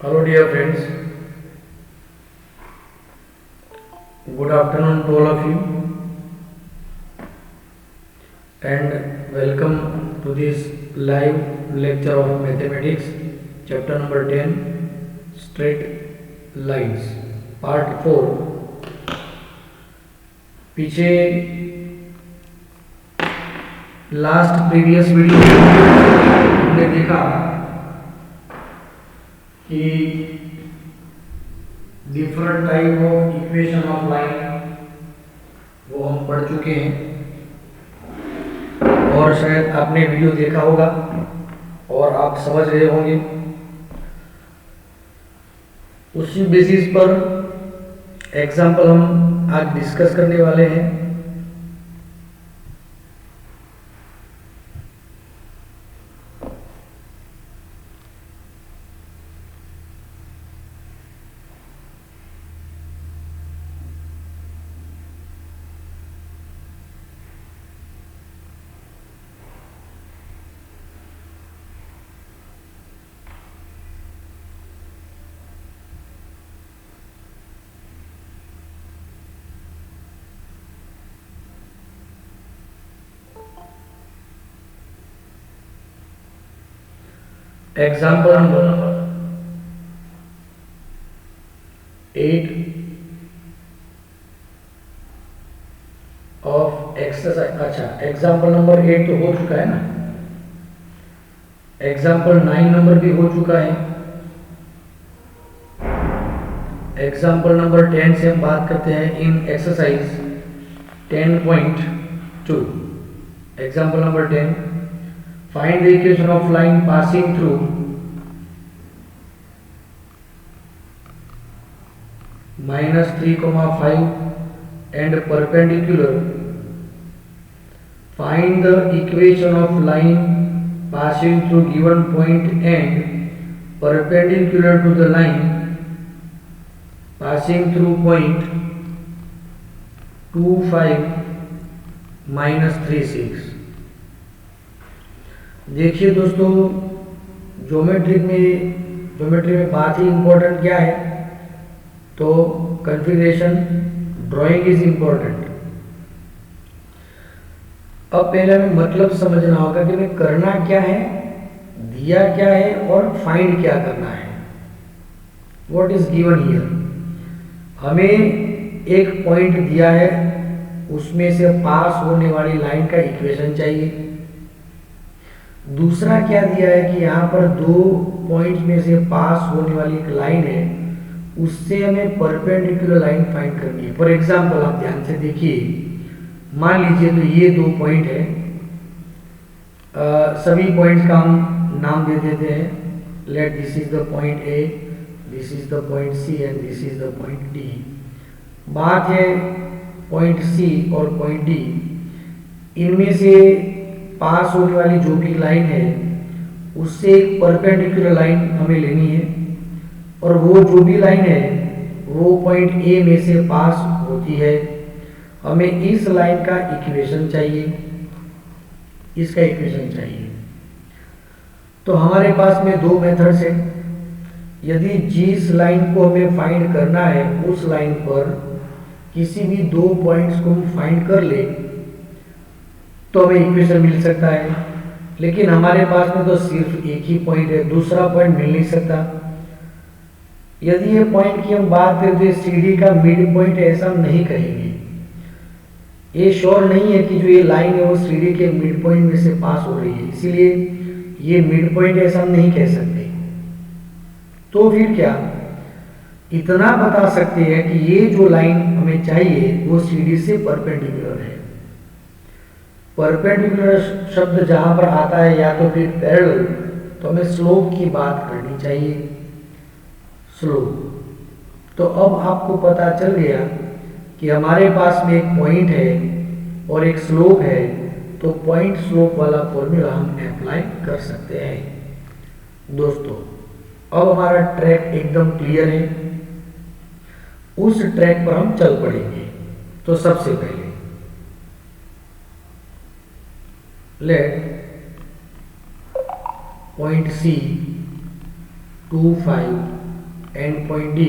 Hello, dear friends. Good afternoon to all of you, and welcome to this live lecture of mathematics, chapter number 10, straight lines, part 4. पीछे last previous video में हमने देखा कि different type of equation of line वो हम पढ़ चुके हैं और शायद आपने वीडियो देखा होगा और आप समझ रहे होंगे। उसी बेसिस पर एग्जाम्पल हम आज डिस्कस करने वाले हैं। Example number 8 of exercise. अच्छा, एग्जाम्पल नंबर 8 तो हो चुका है ना। एग्जाम्पल 9 नंबर भी हो चुका है। एग्जाम्पल नंबर 10 से हम बात करते हैं in exercise 10.2। Example number 10, find the equation of line passing through -3, 5 and perpendicular. Find the equation of line passing through given point and perpendicular to the line passing through point 2, 5, -3, 6। देखिए दोस्तों, geometry में बात ही important क्या है, तो configuration drawing is important. अब पहले हमें मतलब समझना होगा कि हमें करना क्या है, दिया क्या है और फाइंड क्या करना है। What is given here. हमें एक पॉइंट दिया है, उसमें से पास होने वाली लाइन का इक्वेशन चाहिए। दूसरा क्या दिया है कि यहाँ पर दो पॉइंट्स में से पास होने वाली एक लाइन है, उससे हमें परपेंडिकुलर लाइन फाइंड करनी है। फॉर एग्जांपल आप ध्यान से देखिए, मान लीजिए तो ये दो पॉइंट है। सभी पॉइंट्स का हम नाम दे देते हैं। Let this is the point A, this is the point C and this is the point D. बात है पॉइंट सी और पॉइंट डी, इनमें से पास होने वाली जो भी लाइन है उससे एक परपेंडिकुलर लाइन हमें लेनी है, और वो जो भी लाइन है वो पॉइंट ए में से पास होती है। हमें इस लाइन का इक्वेशन चाहिए, इसका इक्वेशन चाहिए। तो हमारे पास में दो मेथड्स हैं। यदि जिस लाइन को हमें फाइंड करना है उस लाइन पर किसी भी दो पॉइंट्स को हम फाइंड कर ले तो हमें इक्वेशन मिल सकता है। लेकिन हमारे पास में तो सिर्फ एक ही पॉइंट है, दूसरा पॉइंट मिल नहीं सकता। यदि ये पॉइंट की हम बात करें तो सी डी का मिड पॉइंट है, ऐसा हम नहीं कहेंगे। ये श्योर नहीं है कि जो ये लाइन है वो सी डी के मिड पॉइंट में से पास हो रही है, इसीलिए ये मिड पॉइंट ऐसा हम नहीं कह सकते। तो फिर क्या, इतना बता सकते हैं कि ये जो लाइन हमें चाहिए वो सी डी से परपेंडिकुलर है। परपेंडिकुलर शब्द जहां पर आता है या तो फिर पैरेलल, तो हमें स्लोप की बात करनी चाहिए। स्लोप। तो अब आपको पता चल गया कि हमारे पास में एक पॉइंट है और एक स्लोप है, तो पॉइंट स्लोप वाला फॉर्मूला हम अप्लाई कर सकते हैं। दोस्तों, अब हमारा ट्रैक एकदम क्लियर है, उस ट्रैक पर हम चल पड़ेंगे। तो सबसे पहले let point C 2, 5 and point D.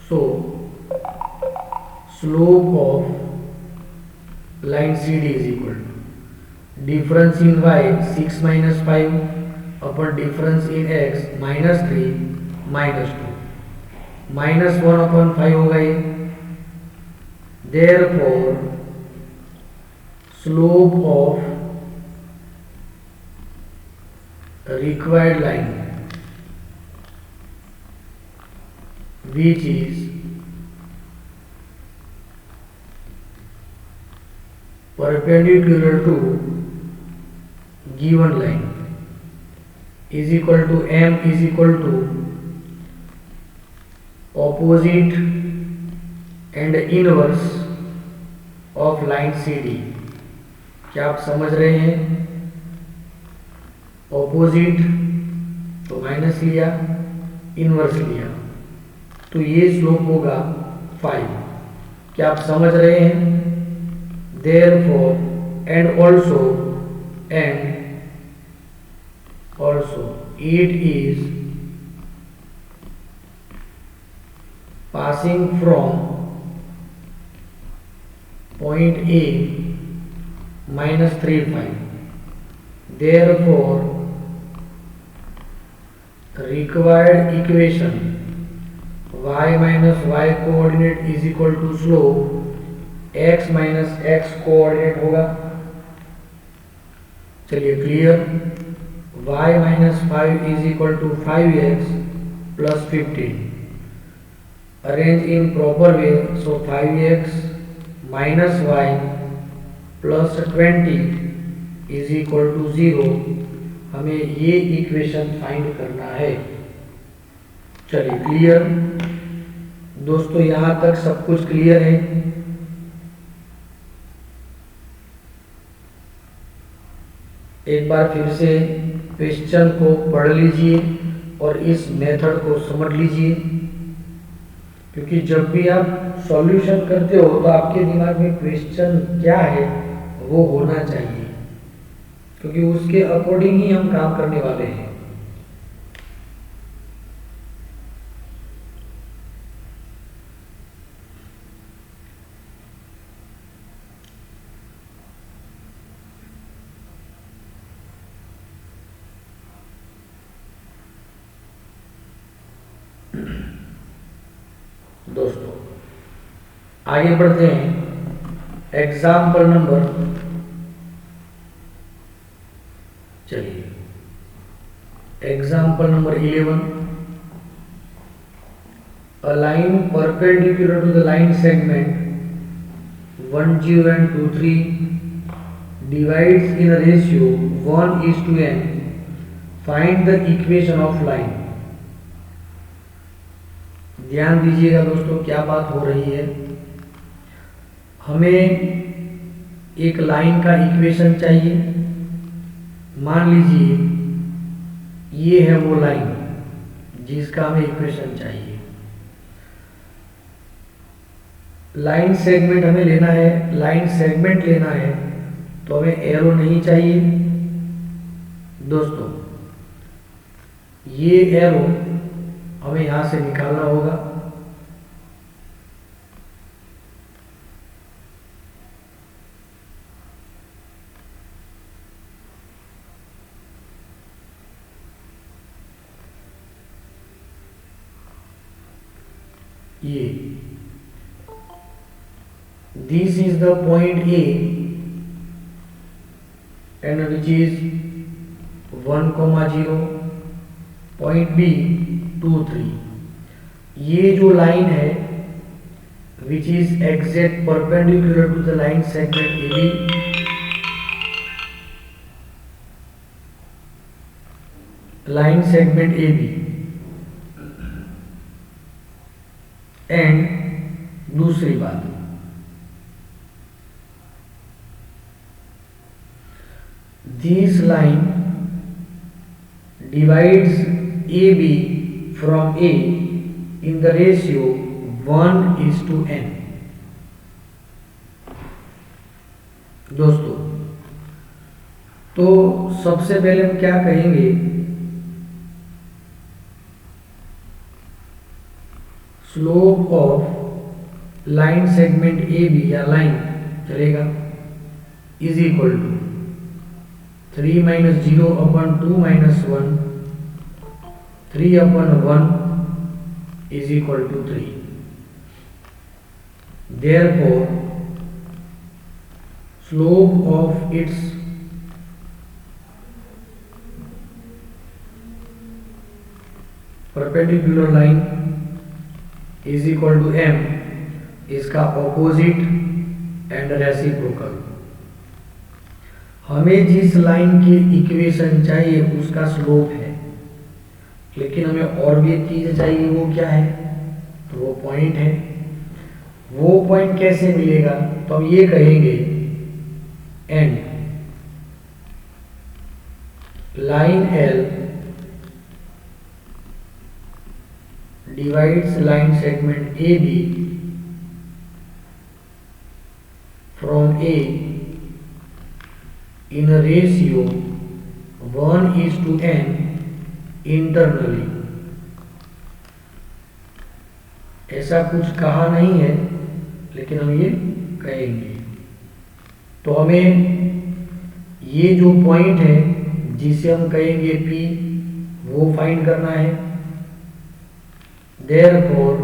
So slope of line CD is equal to difference in y 6 minus 5 upon difference in x minus 3 minus 2 minus 1 upon 5 होगा ये. Therefore slope of required line which is perpendicular to given line is equal to m is equal to opposite and inverse of line CD. क्या आप समझ रहे हैं? Opposite तो minus लिया, inverse लिया, तो ये स्लोप होगा 5. क्या आप समझ रहे हैं? Therefore and also it is passing from point A minus 3 5. Therefore required equation y minus y coordinate is equal to slope x minus x coordinate होगा. चलिए clear. y minus 5 is equal to 5x plus 15. Arrange in proper way. So 5x minus y plus 20 is equal to 0. हमें ये equation find करना है. चलिए clear दोस्तों, यहाँ तक सब कुछ क्लियर है. एक बार फिर से क्वेश्चन को पढ़ लीजिए और इस मेथड को समझ लीजिए, क्योंकि जब भी आप सॉल्यूशन करते हो तो आपके दिमाग में क्वेश्चन क्या है वो होना चाहिए, क्योंकि उसके अकॉर्डिंग ही हम काम करने वाले हैं. दोस्तों आगे बढ़ते हैं. एग्जाम्पल नंबर, चलिए example number 11. A line perpendicular to the line segment 1 0 and 2 3 divides in a ratio 1:n. Find the equation of line. ध्यान दीजिएगा दोस्तों, क्या बात हो रही है. हमें एक लाइन का इक्वेशन चाहिए. मान लीजिए ये है वो लाइन जिसका हमें इक्वेशन चाहिए. लाइन सेगमेंट हमें लेना है. लाइन सेगमेंट लेना है तो हमें एरो नहीं चाहिए दोस्तों. ये एरो हमें यहां से निकालना होगा. ये this is the point A and which is 1,0, point B 2 3. ये जो लाइन है which is exact perpendicular to the line segment AB, line segment AB. And दूसरी बात, this line divides AB from A in the ratio 1:n. दोस्तों तो सबसे पहले हम क्या कहेंगे slope of line segment A B या लाइन चलेगा is equal to 3 minus 0 upon 2 minus 1, 3 upon 1 is equal to 3. Therefore, slope of its perpendicular line is equal to m, इसका ऑपोजिट एंड रेसिप्रोकल. हमें जिस लाइन की equation चाहिए उसका slope है, लेकिन हमें और भी एक चीज चाहिए. वो क्या है? तो वो पॉइंट है. वो पॉइंट कैसे मिलेगा? तो हम ये कहेंगे and line L divides line segment A B from A in ratio 1:n internally. ऐसा कुछ कहा नहीं है, लेकिन हम ये कहेंगे. तो हमें ये जो पॉइंट है जिसे हम कहेंगे P, वो फाइंड करना है. Therefore,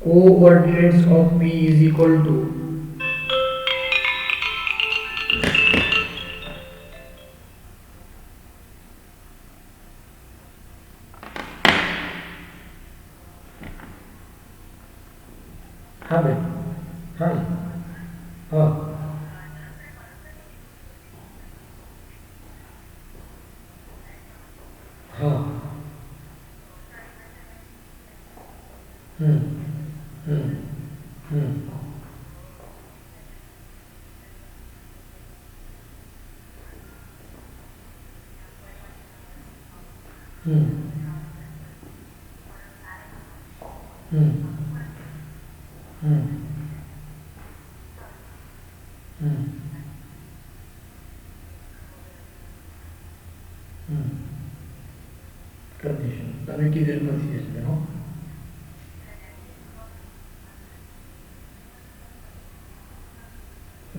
coordinates of P is equal to हाँ भाई हाँ हाँ हाँ हम्म हम्म हम्म हम्म हम्म हम्म हम्म कंडीशन તમે કીધેલું નથી એટલે હો.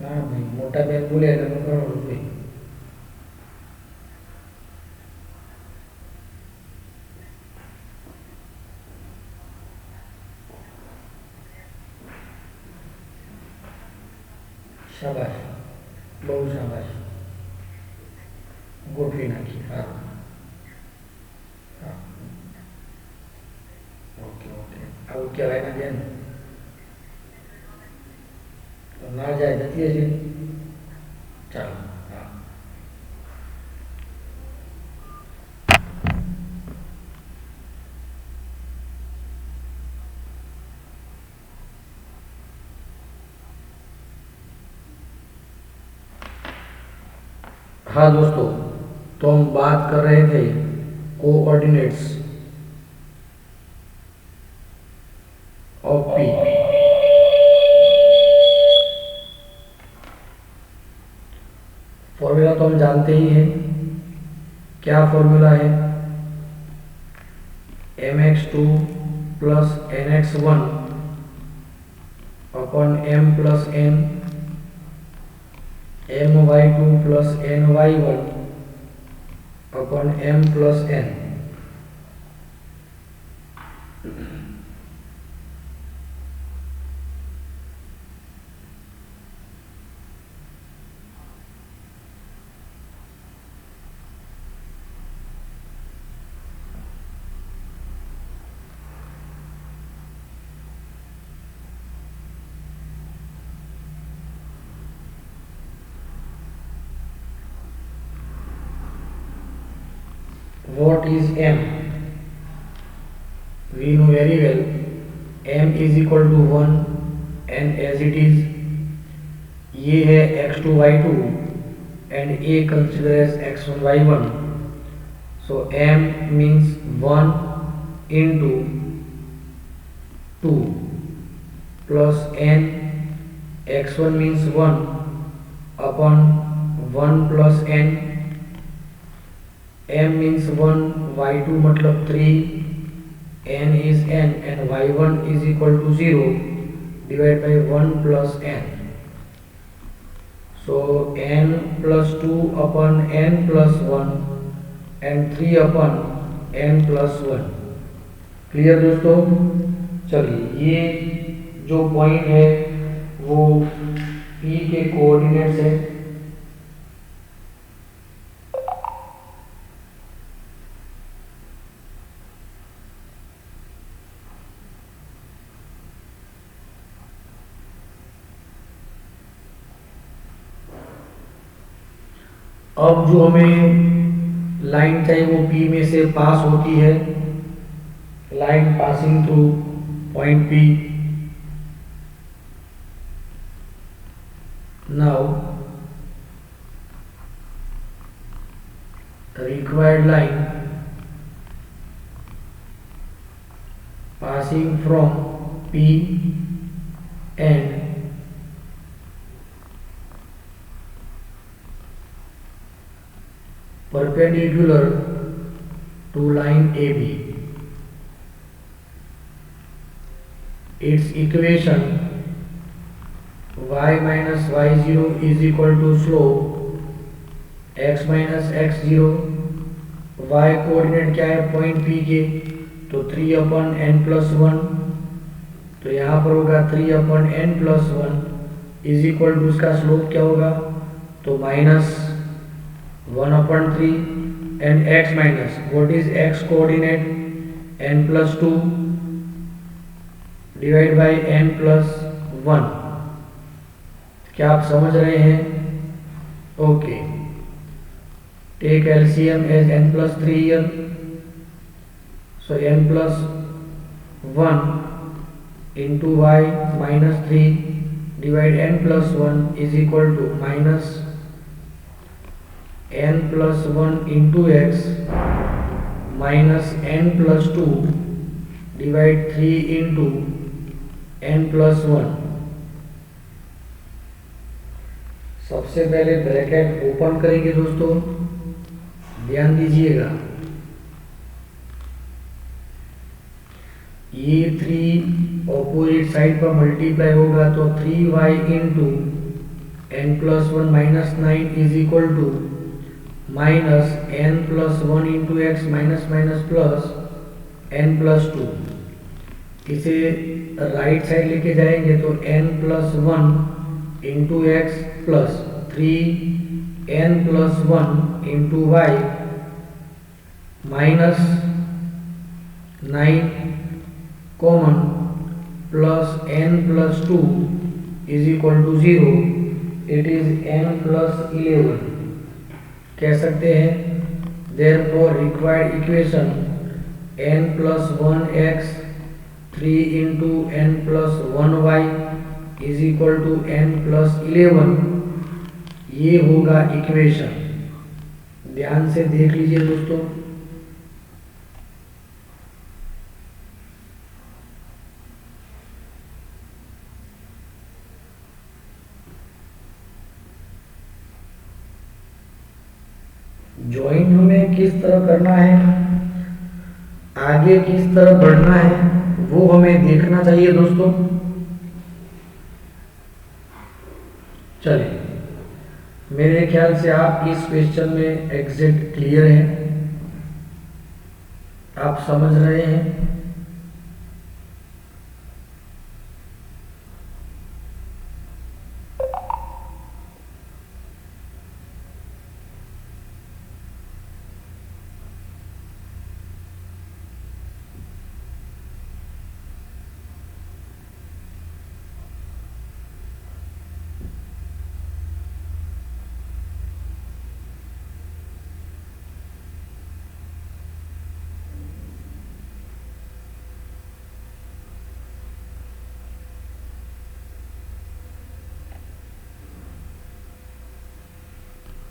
ના ભાઈ મોટા બેન બોલે એટલે હું કરવાનું ભાઈ. શાબાશ, બહુ શાબાશ. ગોઠવી નાખી. હા હા ઓકે ઓકે. આવું કહેવાય ને બેન, તો ના જાય જતી હશે. ચાલો હા. हाँ दोस्तों, तो हम बात कर रहे थे कोऑर्डिनेट्स ऑफ पी. फॉर्मूला तो हम जानते ही हैं. क्या फॉर्मूला है? mx2 plus nx1 upon m plus n, my2 plus ny1 upon m plus n. What is m? We know very well m is equal to 1 and as it is ये है x2 y2 and a consider as x1 y1. So m means 1 into 2 plus n, x1 means 1 upon 1 plus n m means 1, y2 मतलब 3, n is n and y1 is equal to 0 divided by 1 plus n. So n plus 2 upon n plus 1 and 3 upon n plus 1. Clear दोस्तों? चलिए, ये जो point है वो P के coordinates है। अब जो हमें लाइन चाहिए वो P में से पास होती है, line passing through point P। Now the required line passing from P and perpendicular to line AB. Its equation y minus y0 is equal to slope x minus x0। y coordinate क्या है point P के, तो 3 upon n plus 1, तो यहाँ पर होगा 3 upon n plus 1 is equal to उसका slope क्या होगा, तो minus 1 upon 3 and x minus what is x coordinate n plus 2 divided by n plus 1। क्या आप समझ रहे हैं? Okay, take LCM as n plus 3 here, so n plus 1 into y minus 3 divide n plus 1 is equal to minus n plus 1 into x minus n plus 2 divide 3 into n plus 1। सबसे पहले bracket open करेंगे दोस्तों, ध्यान दीजिएगा। ये 3 opposite side पर multiply होगा तो 3y into n plus 1 minus 9 is equal to minus n plus 1 into x minus minus plus n plus 2। इसे राइट साइड लेके जाएंगे तो n plus 1 into x plus 3n plus 1 into y minus 9 common plus n plus 2 is equal to 0। It is n plus 11 कह सकते हैं। Therefore required equation n plus 1x 3 into n plus 1y is equal to n plus 11, ये होगा equation. ध्यान से देख लीजिए दोस्तों। ज्वाइन हमें किस तरह करना है, आगे किस तरह बढ़ना है, वो हमें देखना चाहिए दोस्तों। चलिए, मेरे ख्याल से आप इस क्वेश्चन में एग्जैक्ट क्लियर हैं, आप समझ रहे हैं।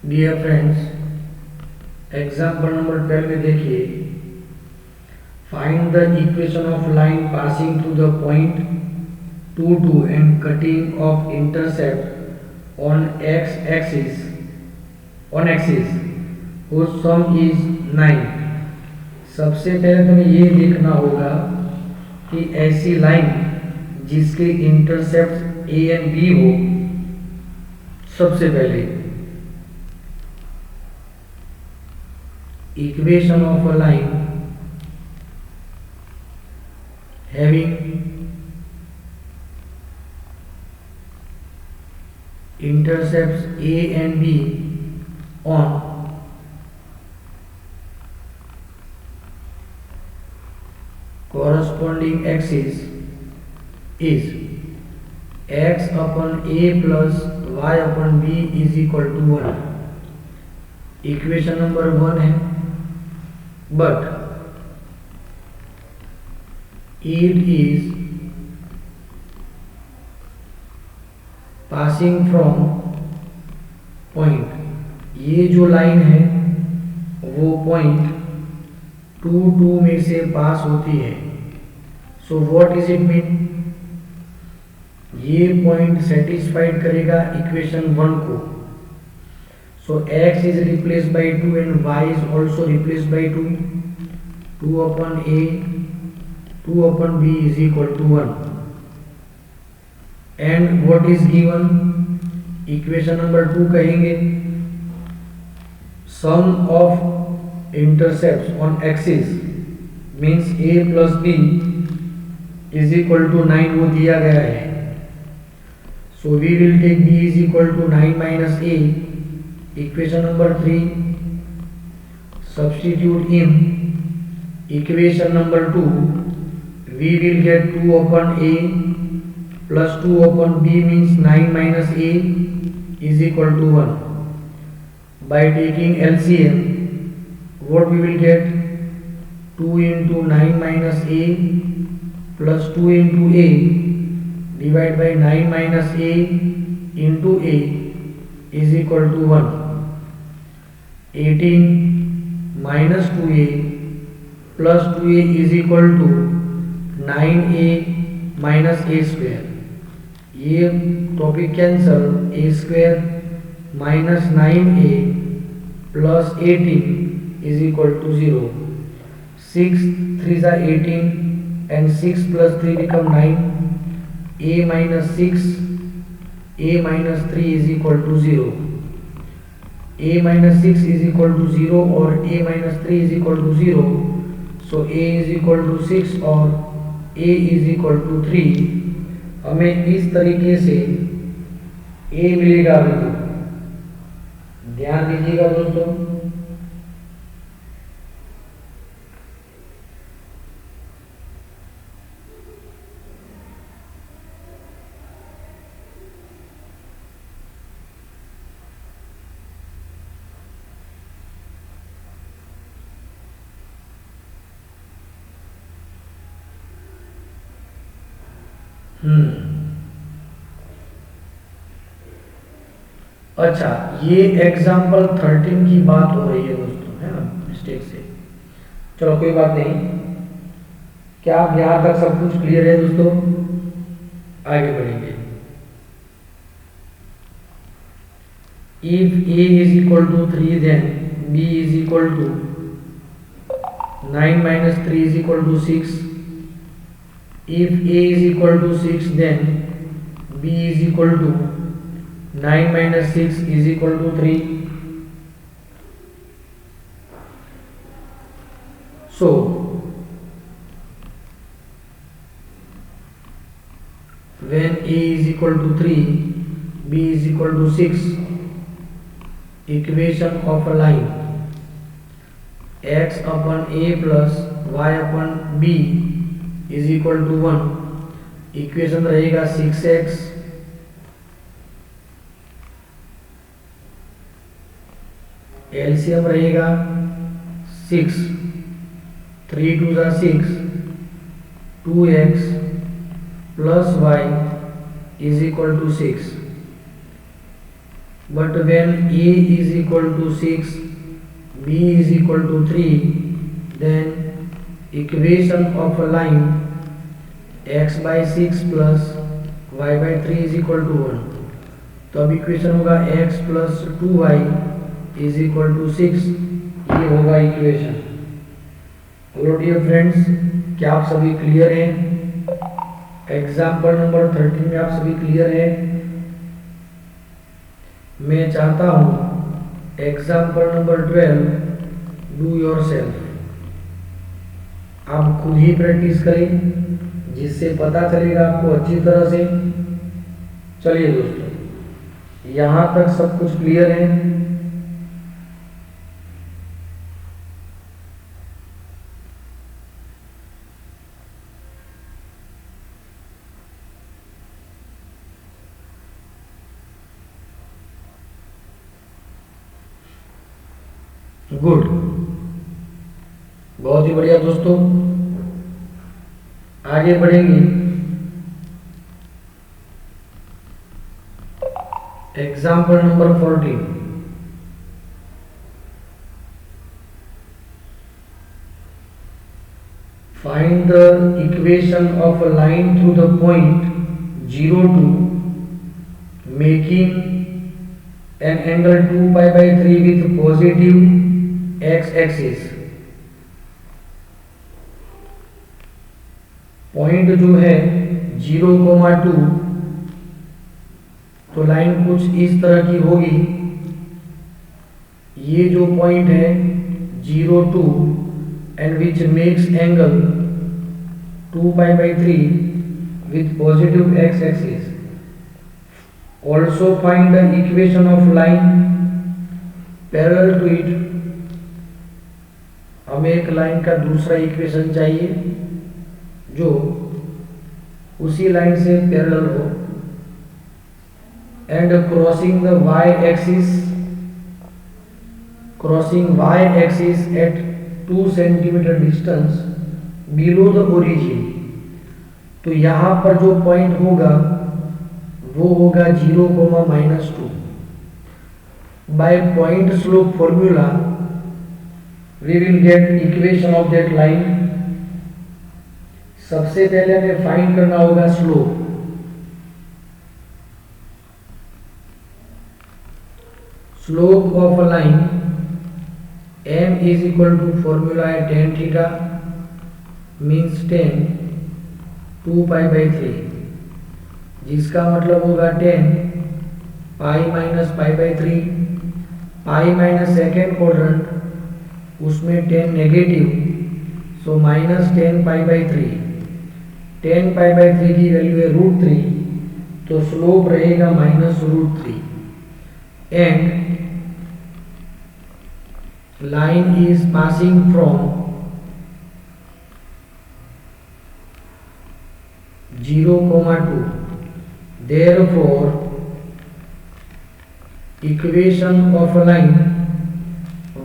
डियर फ्रेंड्स, एग्जाम्पल नंबर 12 में देखिए, find the equation of line passing through the point 2 2 and cutting of intercept on axis whose sum is 9। सबसे पहले तुम्हें ये देखना होगा कि ऐसी लाइन जिसके इंटरसेप्ट ए एंड बी हो। सबसे पहले equation of a line having intercepts A and B on corresponding axis is x upon A plus y upon B is equal to 1। Equation number 1 है, but it is passing from point, ये जो line है वो point 2 में से पास होती है। So what is it mean, ये पॉइंट सेटिस्फाइड करेगा इक्वेशन 1 को। सो x is replaced by 2 and y is also replaced by 2। 2 upon a 2 upon b is equal to 1। and what is given, equation number 2 कहेंगे sum of intercepts on axis means a plus b is equal to 9, वो दिया गया है। so we will take b is equal to 9 minus a। Equation number 3 substitute in equation number 2, we will get 2 upon a plus 2 upon b means 9 minus a is equal to 1। by taking LCM what we will get, 2 into 9 minus a plus 2 into a divided by 9 minus a into a is equal to 1। 18 minus 2a plus 2a is equal to 9a minus A square, ये topic cancel, A square minus 9a plus 18 is equal to 0। 6 3 ज़ा 18 and 6 plus 3 become 9। a minus 6 a minus 3 is equal to 0। a minus 6 is equal to 0 और a minus 3 is equal to 0। So a is equal to 6 और a is equal to 3। हमें इस तरीके से a मिलेगा। ध्यान दीजिएगा दोस्तों, अच्छा, ये एग्जाम्पल 13 की बात हो रही है दोस्तों, है ना, मिस्टेक से। चलो कोई बात नहीं, क्या आप यहाँ तक सब कुछ क्लियर है दोस्तों? आगे बढ़ेंगे। If a is equal to 3 then b is equal to 9 minus 3 is equal to 6। if a is equal to 6 then b is equal to 9 minus 6 is equal to 3। so when a is equal to 3 b is equal to 6, equation of a line x upon a plus y upon b is equal to 1। Equation रहेगा 6x LCM रहेगा 6, 3 2 ज़ा 6, 2x plus y is equal to 6। But when a is equal to 6 b is equal to 3 then equation of a line x by 6 plus y by 3 is equal to 1। तो अब equation होगा x plus 2y is equal to 6 होगा equation. Hello dear friends, क्या आप सभी clear हैं? Example number 13 में आप सभी क्लियर हैं? मैं चाहता हूँ example number 12 do your self आप खुद ही प्रैक्टिस करें, जिससे पता चलेगा आपको अच्छी तरह से। चलिए दोस्तों, यहाँ तक सब कुछ क्लियर है? गुड, बहुत ही बढ़िया दोस्तों, आगे बढ़ेंगे। Example number 14। Find the equation of a line through the point 0 2 making an angle 2 pi by 3 with positive x axis. Point जो है 0,2, तो लाइन कुछ इस तरह की होगी। ये जो पॉइंट है 0 2 and which makes angle 2 pi by 3 with positive x axis. Also find the equation of line parallel to it. हमें एक लाइन का दूसरा इक्वेशन चाहिए जो उसी लाइन से पैरेलल हो। And crossing the y axis at 2 centimetre distance below the origin. तो यहाँ पर जो पॉइंट होगा वो होगा 0,-2। By point slope formula we will get equation of that line. सबसे पहले हमें फाइंड करना होगा slope. Slope of a line m is equal to formula है tan theta means tan 2 pi by 3, जिसका मतलब होगा tan pi minus pi by 3। Pi minus second quadrant, उसमें tan negative, so minus tan pi by 3। tan pi by 3 की value है √3, तो slope रहेगा -√3। And line is passing from 0,2। therefore equation of a line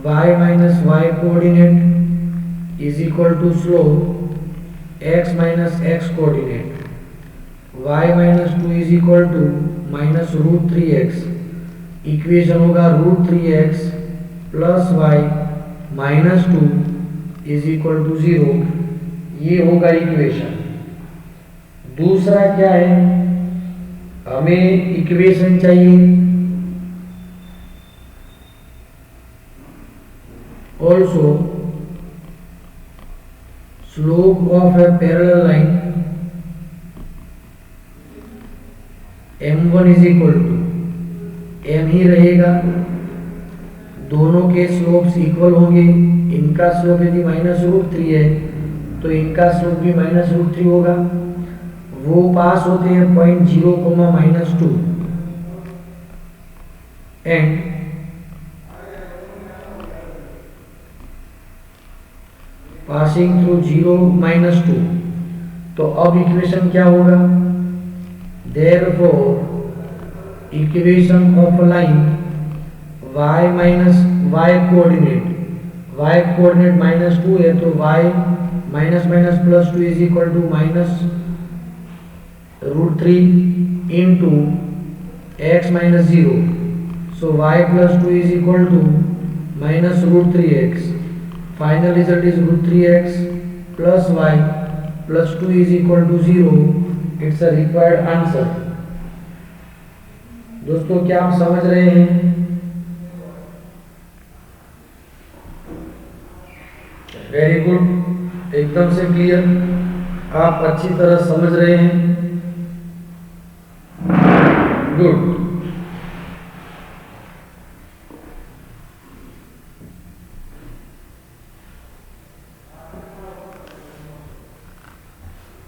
y minus y coordinate is equal to slope x minus x coordinate। y minus 2 is equal to minus √3x। Equation होगा √3x plus y minus 2 is equal to 0। ये होगा equation. दूसरा क्या है, हमें equation चाहिए also slope of a parallel line m1 is equal to m ही रहेगा। दोनों के स्लोप्स इक्वल होंगे। इनका स्लोप यदि -√3 है तो इनका स्लोप भी -√3 होगा। वो पास होते हैं पॉइंट 0,-2 एंड पासिंग थ्रू 0,-2। तो अब इक्वेशन क्या होगा? therefore equation of line y minus y coordinate -2 है, तो y minus minus plus 2 is equal to -√3 into x minus 0। So y plus 2 is equal to -√3x। Final result is √3x plus y plus 2 is equal to 0। It's a required answer. दोस्तों, क्या आप समझ रहे हैं? Very good, एकदम से clear, आप अच्छी तरह समझ रहे हैं। गुड।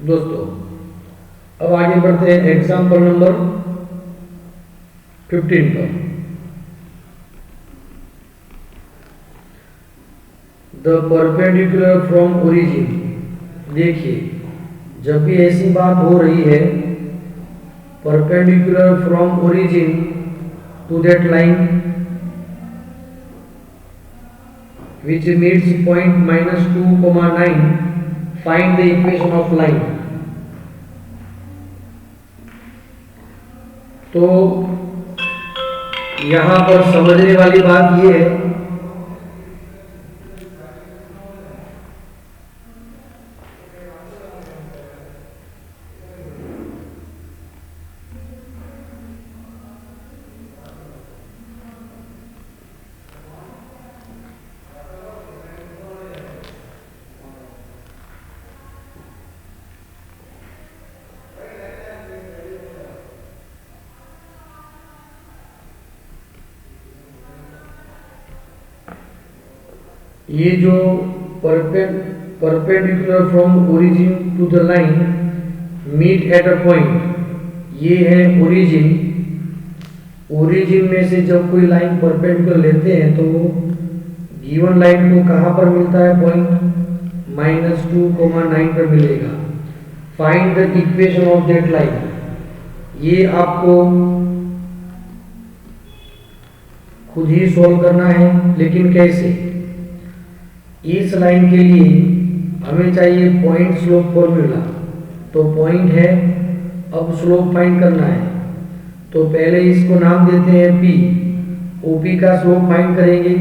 दोस्तों अब आगे बढ़ते हैं एग्जाम्पल नंबर 15 पर। The perpendicular from origin. देखिए, जब भी ऐसी बात हो रही है, perpendicular from origin to that line which meets point -2, 9, find the equation of line। तो यहां पर समझने वाली बात यह है ये जो perpendicular from origin to the line meet at a point, ये है ओरिजिन। ओरिजिन में से जब कोई लाइन परपेंडिकुलर लेते हैं तो गिवन लाइन को कहां पर मिलता है? पॉइंट -2, 9 पर मिलेगा। Find the equation of that line. ये आपको खुद ही सॉल्व करना है, लेकिन कैसे? इस लाइन के लिए हमें चाहिए पॉइंट स्लोप फॉर्मूला। तो पॉइंट है, अब स्लोप फाइंड करना है, तो पहले इसको नाम देते हैं P। OP का स्लोप फाइंड करेंगे,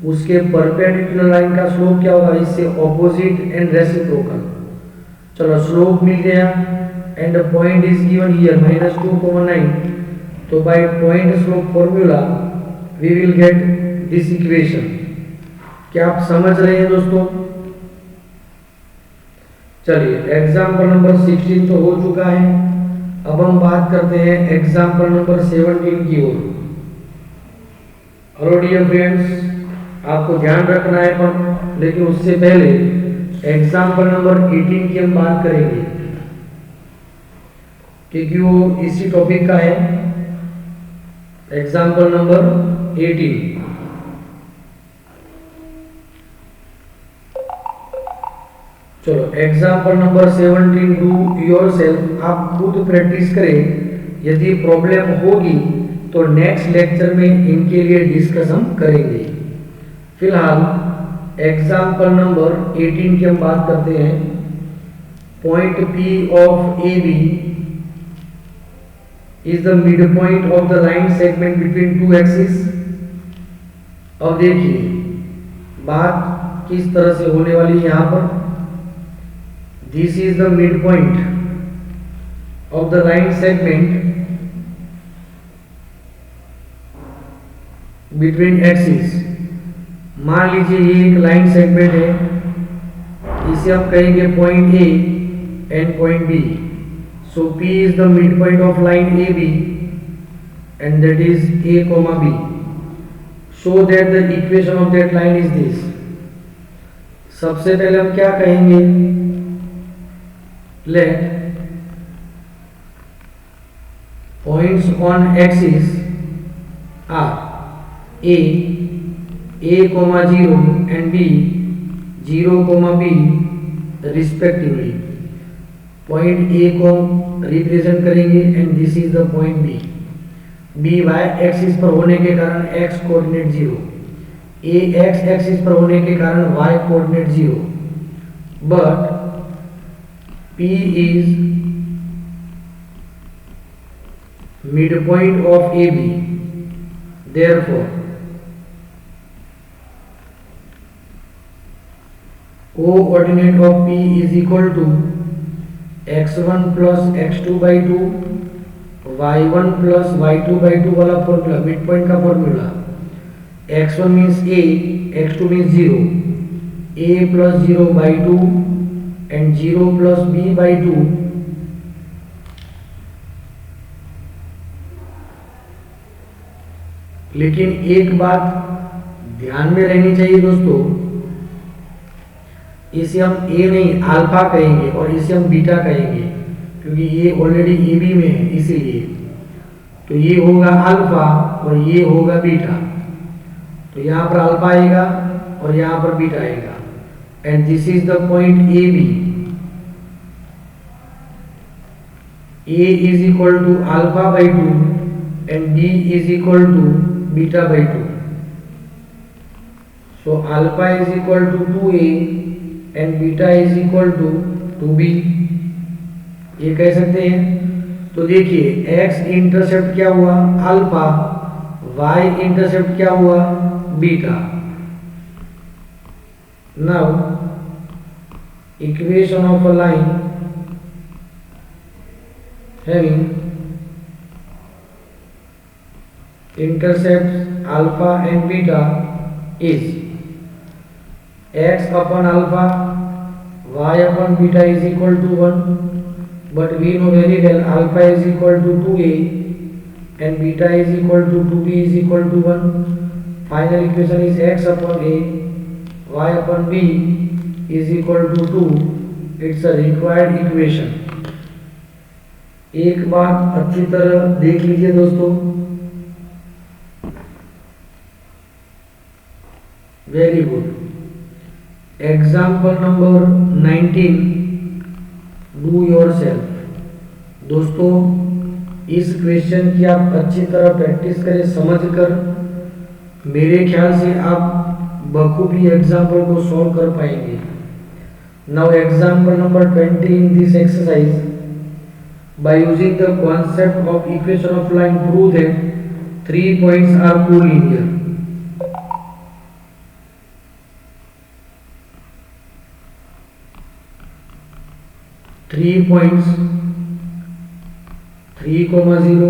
उसके परपेंडिकुलर लाइन का स्लोप क्या होगा? इससे ऑपोजिट एंड रेसिप्रोकल। चलो, स्लोप मिल गया and point is given here -2, 9। तो by point slope formula we will get this equation. क्या आप समझ रहे हैं दोस्तों? चलिए, एग्जाम्पल नंबर 16 तो हो चुका है। अब हम बात करते हैं एग्जाम्पल नंबर 17 की ओर। हेलो डियर फ्रेंड्स, आपको ध्यान रखना है, पर लेकिन उससे पहले एग्जाम्पल नंबर 18 की हम बात करेंगे, क्योंकि वो इसी टॉपिक का है। Example number 18। चलो, एग्जाम्पल नंबर 17 डू योरसेल्फ। आप खुद प्रैक्टिस करें। यदि प्रॉब्लम होगी तो नेक्स्ट लेक्चर में इनके लिए डिस्कस हम करेंगे। फिलहाल एग्जाम्पल नंबर 18 की हम बात करते हैं। Point P of AB is the mid point of the line segment between two axis. अब देखिए बात किस तरह से होने वाली है यहां पर। This is the midpoint of the line segment between axes। मान लीजिए ये एक लाइन सेगमेंट है, इसे हम कहेंगे point A and point B। So P is the midpoint of line AB and that is A, B। So that the equation of that line is this। सबसे पहले हम क्या कहेंगे? Let points on axis are A, 0 and B, 0, B respectively। Point A को represent करेंगे and this is the point B। B y axis पर होने के कारण x coordinate 0, A x axis पर होने के कारण y coordinate 0। But P is midpoint of AB, therefore coordinate of P is equal to x1 plus x2 by 2, y1 plus y2 by 2 वाला formula, mid point का formula. x1 means A, x2 means 0, a plus 0 by 2 and 0 plus b by 2, लेकिन एक बात ध्यान में रहनी चाहिए दोस्तों, इसे हम a नहीं अल्फा कहेंगे और इसे हम बीटा कहेंगे, क्योंकि ये ऑलरेडी ए बी में है इसीलिए। तो ये होगा अल्फा और ये होगा बीटा। तो यहाँ पर अल्फा आएगा और यहाँ पर बीटा आएगा। And this is the point A B. A is equal to alpha by 2 and B is equal to beta by 2। So alpha is equal to 2a and beta is equal to 2b, ये कह सकते हैं। तो देखिए x intercept क्या हुआ alpha, y intercept क्या हुआ beta. Now equation of a line having intercepts alpha and beta is x upon alpha y upon beta is equal to 1, but we know very well alpha is equal to 2a and beta is equal to 2b is equal to 1. Final equation is x upon a y upon b is equal to 2. It's a required equation. एक बात अच्छी तरह देख लीजिए दोस्तों, very good. Example number 19, do your self. दोस्तों इस question की आप अच्छी तरह प्रैक्टिस करें समझकर, मेरे ख्याल से आप बखूबी एग्जाम्पल को सॉल्व कर पाएंगे। Now example number 20 in this exercise, by using the concept of equation of line prove that 3 points are collinear. Three points 3,0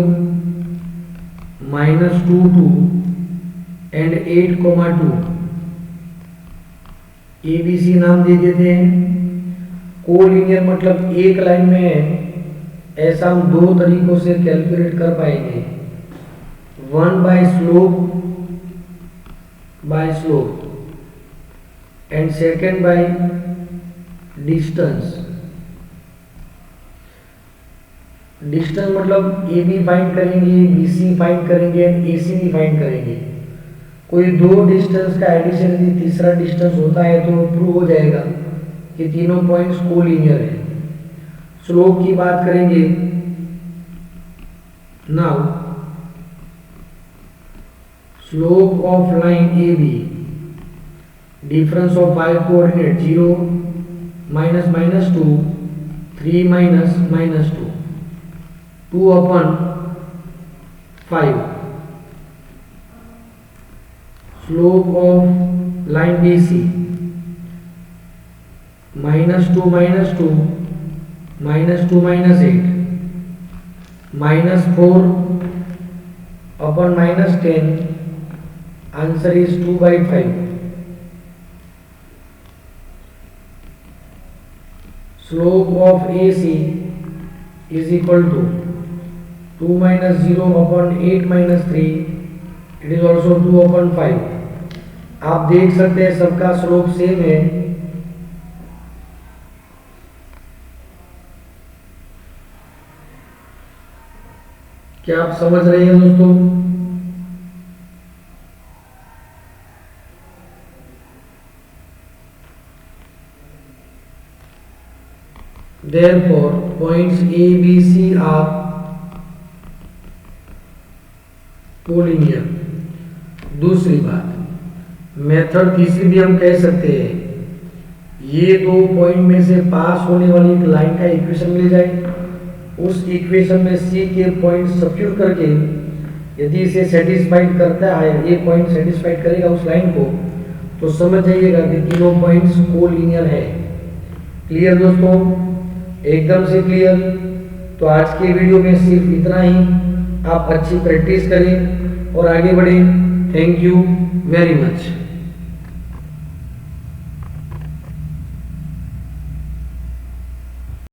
minus 2 2 and 8,2 ABC नाम दे देते हैं। कोलिनियर मतलब एक लाइन में है, ऐसा हम दो तरीकों से कैलकुलेट कर पाएंगे। One by slope and second by distance. Distance मतलब ए बी फाइंड करेंगे, बी सी फाइंड करेंगे एंड ए सी भी फाइंड करेंगे। कोई दो डिस्टेंस का एडिशन यदि तीसरा डिस्टेंस होता है तो प्रूव हो जाएगा कि तीनों पॉइंट्स कोलिनियर है। स्लोप की बात करेंगे। Now slope of line A B, difference of 5 coordinate 0 minus minus 2 3 minus minus 2 2 upon 5। Slope of line B C, -2 -2 -2 -8 -4 upon -10, answer is 2/5। slope of AC is equal to 2 minus 0 upon 8 minus 3, it is also 2 upon 5। आप देख सकते हैं सबका slope same है। क्या आप समझ रहे हैं दोस्तों? Therefore, points A, B, C are collinear. दूसरी बात, मेथड तीसरी भी हम कह सकते हैं, ये दो पॉइंट में से पास होने वाली एक लाइन का इक्वेशन मिल जाए, उस इक्वेशन में सी के पॉइंट सब्स्टिट्यूट करके यदि इसे सेटिस्फाइड करता है, ये पॉइंट सेटिस्फाइड करेगा उस लाइन को, तो समझ जाइएगा कि तीनों पॉइंट्स कोलिनियर है। क्लियर दोस्तों? एकदम से क्लियर। तो आज के वीडियो में सिर्फ इतना ही। आप अच्छी प्रैक्टिस करें और आगे बढ़ें। Thank you very much.